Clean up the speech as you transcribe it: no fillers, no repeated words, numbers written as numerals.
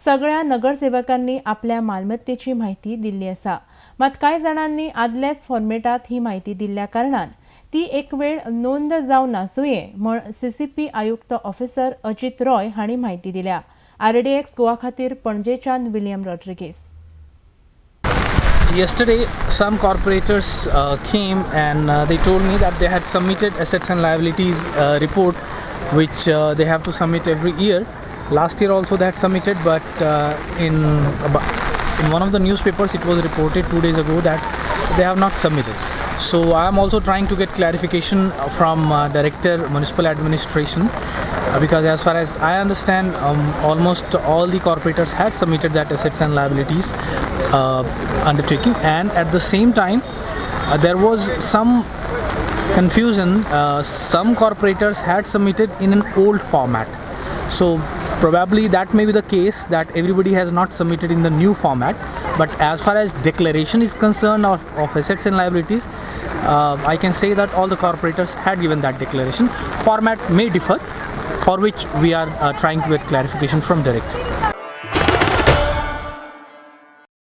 सगळ्या नगरसेवकांनी आपल्या मालमत्तेची माहिती दिल्ली आसा, मात कांय जाणांनी आदल्याच फॉर्मेटात ही माहिती दिल्ल्या कारणान ती एक वेळ नोंद जावन नासूये म्हण सीसीपी आयुक्त ऑफिसर अजित रॉय हांणी माहिती दिल्या. RDX गोवा खातीर पणजेच्यान William Rodrigues. Yesterday, some corporators came and they told me that they had submitted assets and liabilities report, which they have to submit every year. Last year also they had submitted, but in one of the newspapers it was reported 2 days ago that they have not submitted. So I am also trying to get clarification from Director Municipal Administration because as far as I understand, almost all the corporators had submitted that assets and liabilities undertaking, and at the same time there was some confusion. Some corporators had submitted in an old format, so probably that may be the case that everybody has not submitted in the new format. But as far as declaration is concerned of assets and liabilities, I can say that all the corporators had given that declaration. Format may differ, for which we are trying to get clarification from Director.